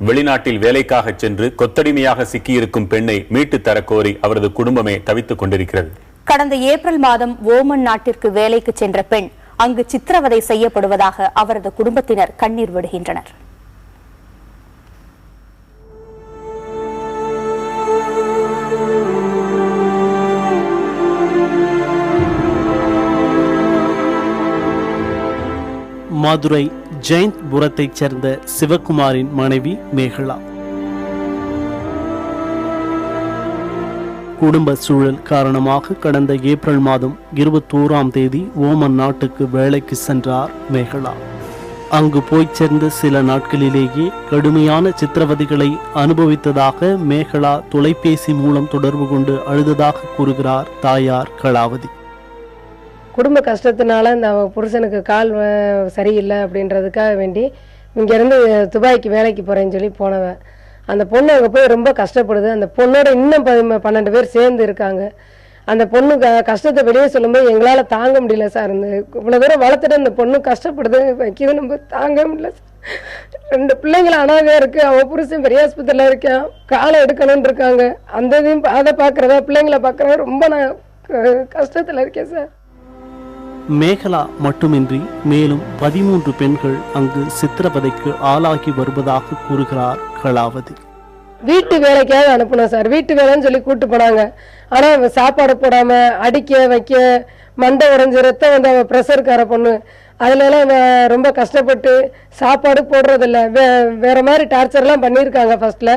வெளிநாட்டில் வேலைக்காக சென்று கொத்தடிமையாக சிக்கியிருக்கும் பெண்ணை மீட்டு தரக்கோரி அவரது குடும்பமே தவித்துக் கொண்டிருக்கிறது. கடந்த ஏப்ரல் மாதம் ஓமன் நாட்டிற்கு வேலைக்கு சென்ற பெண் அங்கு சித்திரவதை செய்யப்படுவதாக அவரது குடும்பத்தினர் கண்ணீர் விடுகின்றனர். மதுரை ஜெயந்த்புரத்தைச் சேர்ந்த சிவகுமாரின் மனைவி மேகலா. குடும்ப சூழல் காரணமாக கடந்த ஏப்ரல் மாதம் 21ஆம் தேதி ஓமன் நாட்டுக்கு வேலைக்கு சென்றார் மேகலா. அங்கு போய் சேர்ந்த சில நாட்களிலேயே கடுமையான சித்திரவதைகளை அனுபவித்ததாக மேகலா தொலைபேசி மூலம் தொடர்பு கொண்டு அழுததாக கூறுகிறார் தாயார் கலாவதி. குடும்ப கஷ்டத்தினால இந்த புருஷனுக்கு கால் சரியில்லை அப்படின்றதுக்காக வேண்டி இங்கேருந்து துபாய்க்கு வேலைக்கு போகிறேன்னு சொல்லி போனவன். அந்த பொண்ணு அங்கே போய் ரொம்ப கஷ்டப்படுது. அந்த பொண்ணோட இன்னும் 12 பேர் சேர்ந்து இருக்காங்க. அந்த பொண்ணு கஷ்டத்தை வெளியே சொல்லும்போது எங்களால் தாங்க முடியல சார். இந்த இவ்வளோ தூரம் வளர்த்துட்டு அந்த பொண்ணு கஷ்டப்படுது, வைக்கிது நம்ம தாங்க முடியல சார். 2 பிள்ளைங்கள அனாதையாக இருக்குது. அவன் புருஷன் பெரிய ஆஸ்பத்திரியில் இருக்கான், காலை எடுக்கணும்னு இருக்காங்க. அந்த இதையும் அதை பார்க்குறதா பிள்ளைங்களை பார்க்குறதா ரொம்ப நான் கஷ்டத்தில் இருக்கேன் சார். மேகலா மட்டுமின்றி மேலும் 13 பெண்கள் அங்கு சித்திரவதைக்கு ஆளாகி வருவதாக கூறுகிறார் கலாவதி. வீட்டு வேலைக்காக அனுப்பணும் சார். வீட்டு வேலைன்னு சொல்லி கூட்டு போனாங்க. ஆனால் சாப்பாடு போடாமல் அடிக்க வைக்க மண்டை உடைஞ்சு ரத்தம் வந்து அவள் ப்ரெஷருக்கார பொண்ணு. அதுலலாம் ரொம்ப கஷ்டப்பட்டு சாப்பாடு போடுறதில்ல. வேற மாதிரி டார்ச்சர்லாம் பண்ணியிருக்காங்க ஃபர்ஸ்ட்ல.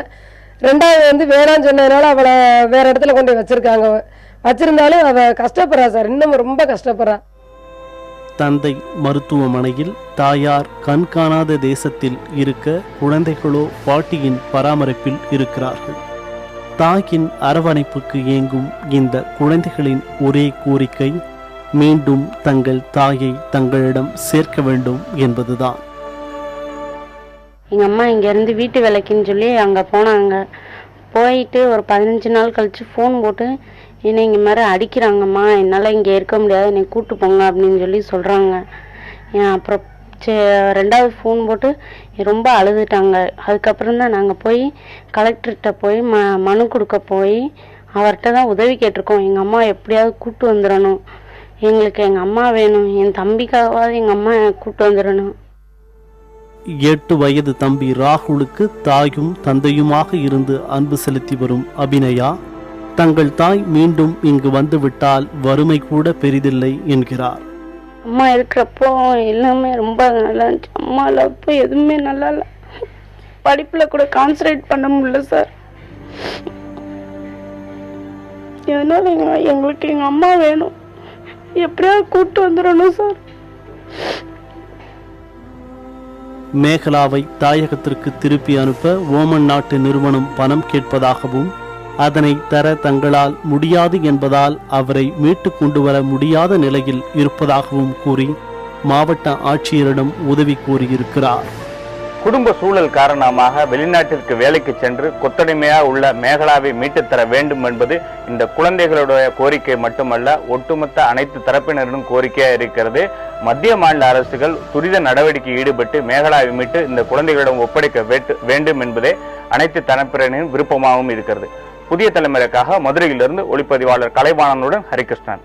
2வது வந்து வேணான்னு சொன்னதுனால அவளை வேற இடத்துல கொண்டு வச்சிருக்காங்க. வச்சிருந்தாலும் அவள் கஷ்டப்படுறா சார், இன்னும் ரொம்ப கஷ்டப்படுறா. தந்தை மருத்துவமனையில், தாயார் கண்காணாத தேசத்தில் இருக்க குழந்தைகளோ பாட்டியின் பராமரிப்பில் இருக்கிறார்கள். தாயின் அரவணைப்புக்கு ஏங்கும் இந்த குழந்தைகளின் ஒரே கோரிக்கை மீண்டும் தங்கள் தாயை தங்களிடம் சேர்க்க வேண்டும் என்பதுதான். எங்கள் அம்மா இங்கேருந்து வீட்டு வேலைக்குன்னு சொல்லி அங்கே போனாங்க. போயிட்டு ஒரு 15 நாள் கழித்து ஃபோன் போட்டு என்னை இங்கே மாதிரி அடிக்கிறாங்கம்மா, என்னால் இங்கே இருக்க முடியாது, என்னை கூப்பிட்டு போங்க அப்படின்னு சொல்லி சொல்கிறாங்க. அப்புறம் 2வது ஃபோன் போட்டு ரொம்ப அழுதுட்டாங்க. அதுக்கப்புறம் தான் நாங்கள் போய் கலெக்டர்கிட்ட போய் மனு கொடுக்க போய் அவர்கிட்ட தான் உதவி கேட்டிருக்கோம். எங்கள் அம்மா எப்படியாவது கூப்பிட்டு வந்துடணும், எங்களுக்கு எங்கள் அம்மா வேணும், என் தம்பிக்காகவாது எங்கள் அம்மா கூப்பிட்டு வந்துடணும். 8 வயது தம்பி ராகுலுக்கு தாயும் தந்தையுமாக இருந்து அன்பு செலுத்தி வரும் அபிநயா தங்கள் தாய் மீண்டும் இங்கு வந்துவிட்டால் வறுமை கூட பெரிதில்லை என்கிறார். அம்மா இருக்கிறப்போ எல்லாமே ரொம்ப நல்லா இருந்துச்சு. அம்மா இல்லாதப்போ எதுவுமே நல்லா இல்லை. படிப்பில் கூட கான்சன்ட்ரேட் பண்ண முடியல சார். அதனால எங்களுக்கு எங்கள் அம்மா வேணும், எப்படியாவது கூப்பிட்டு வந்துடணும் சார். மேகலாவை தாயகத்திற்கு திருப்பி அனுப்ப ஓமன் நாட்டு நிறுவனம் பணம் கேட்பதாகவும் அதனை தர தங்களால் முடியாது என்பதால் அவரை மீட்டு கொண்டு வர முடியாத நிலையில் இருப்பதாகவும் கூறி மாவட்ட ஆட்சியரிடம் உதவி கோரியிருக்கிறார். குடும்ப சூழல் காரணமாக வெளிநாட்டிற்கு வேலைக்கு சென்று கொத்தடிமையாக உள்ள மேகலாவை மீட்டுத்தர வேண்டும் என்பது இந்த குழந்தைகளுடைய கோரிக்கை மட்டுமல்ல, ஒட்டுமொத்த அனைத்து தரப்பினரின் கோரிக்கையாக இருக்கிறது. மத்திய மாநில அரசுகள் துரித நடவடிக்கை ஈடுபட்டு மேகலாவை மீட்டு இந்த குழந்தைகளிடம் ஒப்படைக்க வேண்டும் என்பதே அனைத்து தரப்பினரின் விருப்பமாகவும் இருக்கிறது. புதிய தலைமுறைக்காக மதுரையிலிருந்து ஒளிப்பதிவாளர் கலைவாணனுடன் ஹரிகிருஷ்ணன்.